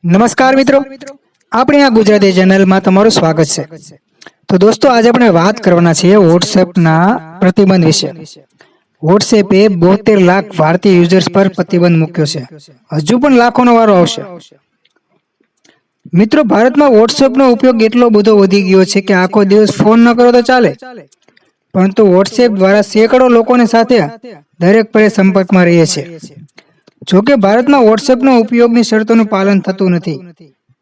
નમસ્કાર મિત્રો, આપણી આ ગુજરાતી ચેનલમાં તમારું સ્વાગત છે। તો દોસ્તો, આજે આપણે વાત કરવાના છીએ વોટ્સએપના પ્રતિબંધ વિશે। વોટ્સએપે 72 લાખ ભારતીય યુઝર્સ પર પ્રતિબંધ મૂક્યો છે। હજુ પણ લાખોનો વારો આવશે। મિત્રો, ભારતમાં વોટ્સએપનો ઉપયોગ એટલો બધો વધી ગયો છે કે આખો દિવસ ફોન ન કરો તો ચાલે, પરંતુ વોટ્સએપ દ્વારા સેંકડો લોકોની સાથે દરેક પળે સંપર્કમાં રહીએ છીએ। જોકે ભારતમાં વોટ્સએપનો ઉપયોગની શરતોનું પાલન થતું નથી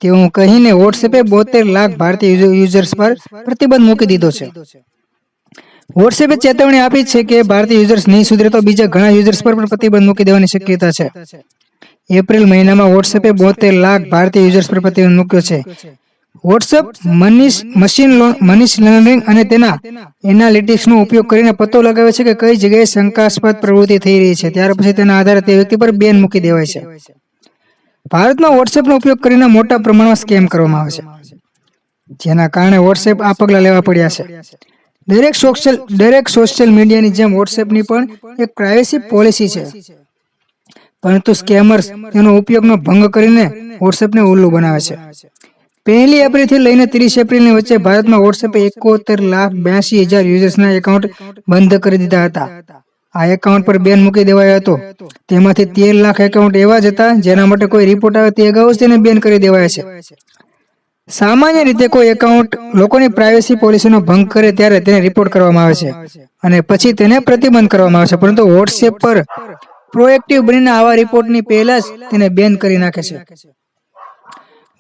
તેવું કહીને વોટ્સએપે 72 લાખ ભારતીય યુઝર્સ પર પ્રતિબંધ મૂકી દીધો છે। વોટ્સએપે ચેતવણી આપી છે કે ભારતીય યુઝર્સ નહીં સુધરે તો બીજા ઘણા યુઝર્સ પર પણ પ્રતિબંધ મૂકી દેવાની શક્યતા છે। એપ્રિલ મહિનામાં વોટ્સએપે 72 લાખ ભારતીય યુઝર્સ પર પ્રતિબંધ મૂક્યો છે। વોટ્સએપ મશીન લર્નિંગ અને તેના એનાલિટિક્સનો ઉપયોગ કરીને પતો લગાવે છે કે કઈ જગ્યાએ શંકાસ્પદ પ્રવૃત્તિ થઈ રહી છે, ત્યાર પછી તેના આધારે તે વ્યક્તિ પર બેન મૂકી દેવાય છે। ભારતમાં વોટ્સએપનો ઉપયોગ કરીને મોટા પ્રમાણમાં સ્કેમ કરવામાં આવે છે, જેના કારણે વોટ્સએપ આ પગલાં લેવા પડ્યા છે। દરેક સોશિયલ મીડિયાની જેમ વોટ્સએપની પણ એક પ્રાઇવેસી પોલિસી છે, પરંતુ સ્કેમર્સ તેનો ઉપયોગનો ભંગ કરીને વોટ્સએપને ઉલ્લુ બનાવે છે। 1 એપ્રિલથી લઈને 30 એપ્રિલની વચ્ચે ભારતમાં વોટ્સએપે 71,82,000 યુઝર્સના એકાઉન્ટ બંધ કરી દીધા હતા। આ એકાઉન્ટ પર બેન મૂકી દેવાયો હતો। તેમાંથી 13 લાખ એકાઉન્ટ એવા જ હતા જેના માટે કોઈ રિપોર્ટ આવે તે અગાઉ જ તેને બેન કરી દેવાયા છે। સામાન્ય રીતે કોઈ એકાઉન્ટ લોકોની પ્રાઇવેસી પોલિસીનો ભંગ કરે ત્યારે તેને રિપોર્ટ કરવામાં આવે છે અને પછી તેને પ્રતિબંધ કરવામાં આવે છે, પરંતુ વોટ્સએપ પર પ્રોએક્ટિવ બનીને આવા રિપોર્ટની પહેલા જ તેને બેન કરી નાખે છે।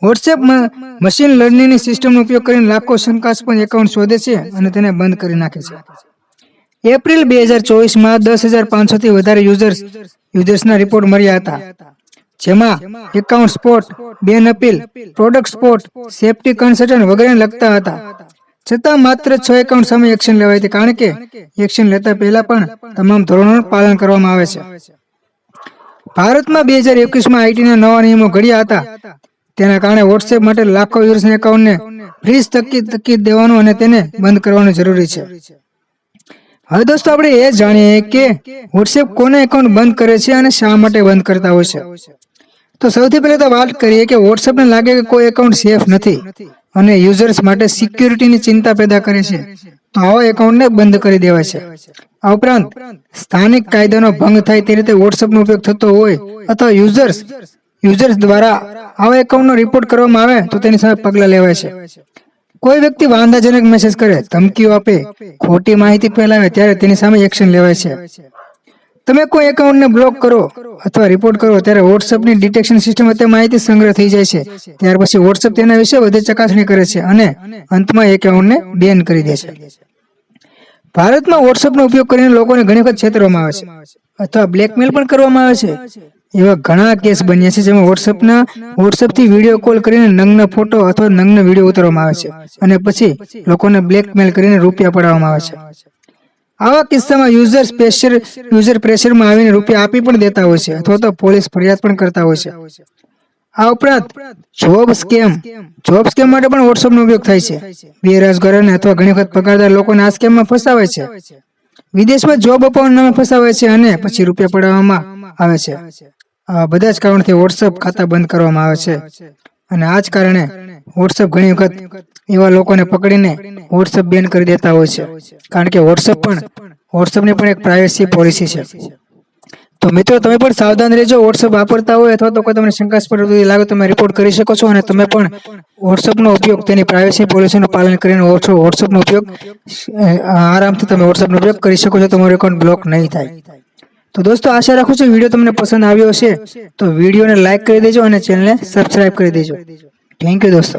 વોટ્સએપ મશીન લર્નિંગની સિસ્ટમનો ઉપયોગ કરીને લાખો શંકાસ્પદ એકાઉન્ટ શોધે છે અને તેને બંધ કરી નાખે છે। એપ્રિલ 2024માં 10,500થી વધારે યુઝર્સના રિપોર્ટ મળ્યા હતા, જેમાં એકાઉન્ટ સ્પોટ, બેન appeal, product spot, safety concern વગેરેને લગતા હતા। છતાં માત્ર 6 એકાઉન્ટ સામે એક્શન લેવાઈ હતી, કારણ કે એક્શન લેતા પહેલા પણ તમામ ધોરણોનું પાલન કરવામાં આવે છે। ભારતમાં 2021માં આઈટીના નવા નિયમો ઘડ્યા હતા, તેના કારણે વોટ્સએપ માટે લાખો યુઝર્સના એકાઉન્ટને ફ્રીઝ તકીદ દેવાનું અને તેને બંધ કરવાનું જરૂરી છે। હવે દોસ્તો, આપણે એ જાણીએ કે વોટ્સએપ કોને એકાઉન્ટ બંધ કરે છે અને શા માટે બંધ કરતા હોય છે। તો સૌથી પહેલા તો વાત કરીએ કે વોટ્સએપને લાગે કે કોઈ એકાઉન્ટ સેફ નથી અને યુઝર્સ માટે સિક્યુરિટીની ચિંતા પેદા કરે છે, તો આવા એકાઉન્ટને બંધ કરી દેવાય છે। આ ઉપરાંત સ્થાનિક કાયદાનો ભંગ થાય તે રીતે વોટ્સએપનો ઉપયોગ થતો હોય અથવા યુઝર્સ દ્વારા આવા એકાઉન્ટનો રિપોર્ટ કરવામાં આવે તો તેની સામે પગલાં લેવાય છે। કોઈ વ્યક્તિ વાંધાજનક મેસેજ કરે, ધમકીઓ આપે, ખોટી માહિતી ફેલાવે ત્યારે તેની સામે એક્શન લેવાય છે। તમે કોઈ એકાઉન્ટને બ્લોક કરો અથવા રિપોર્ટ કરો ત્યારે વોટ્સએપની ડિટેક્શન સિસ્ટમ તે માહિતી સંગ્રહ થઈ જાય છે। ત્યાર પછી વોટ્સએપ તેના વિશે વધુ ચકાસણી કરે છે અને અંતમાં એકાઉન્ટને બેન કરી દે છે। ભારતમાં વોટ્સએપનો ઉપયોગ કરીને લોકોને ઘણી વખત છેતરવામાં આવે છે અથવા બ્લેકમેલ પણ કરવામાં આવે છે। એવા ઘણા કેસ બન્યા છે જેમાં વોટ્સએપથી વિડીયો કોલ કરીને નગ્ન ફોટો અથવા નગ્ન વિડીયો ઉતારવામાં આવે છે અને પછી લોકોને બ્લેકમેલ કરીને રૂપિયા પડાવવામાં આવે છે। આવા કિસ્સામાં યુઝર પ્રેશરમાં આવીને રૂપિયા આપી પણ દેતા હોય છે અથવા તો પોલીસ ફરિયાદ પણ કરતા હોય છે। આ ઉપરાંત જોબ સ્કેમ માટે પણ વોટ્સએપનો ઉપયોગ થાય છે। બેરોજગારોને અથવા ઘણી વખત પગારદાર લોકોને આ સ્કેમમાં ફસાવે છે। વિદેશમાં જોબ અપાવવાના નામે ફસાવે છે અને પછી રૂપિયા પડાવવામાં આવે છે। આવા બધા જ કારણોથી વોટ્સએપ ખાતા બંધ કરવામાં આવે છે અને આ જ કારણે વોટ્સએપ ઘણી વખત એવા લોકોને પકડીને વોટ્સએપ બેન કરી દેતા હોય છે, કારણ કે વોટ્સએપની પણ એક પ્રાઇવેસી પોલિસી છે। તો મિત્રો, તમે પણ સાવધાન રહેજો। વોટ્સએપ વાપરતા હોય અથવા તો કોઈ તમને શંકાસ્પદ લાગે તમે રિપોર્ટ કરી શકો છો અને તમે પણ વોટ્સએપનો ઉપયોગ તેની પ્રાઇવેસી પોલિસીનું પાલન કરીને વોટ્સએપનો ઉપયોગ આરામથી તમે વોટ્સએપનો ઉપયોગ કરી શકો છો, તમારું એકાઉન્ટ બ્લોક નહીં થાય। તો દોસ્તો, આશા રાખું છું વિડીયો તમને પસંદ આવ્યો હશે, તો વિડીયોને લાઇક કરી દેજો અને ચેનલને સબસ્ક્રાઇબ કરી દેજો। થેન્ક યુ દોસ્તો।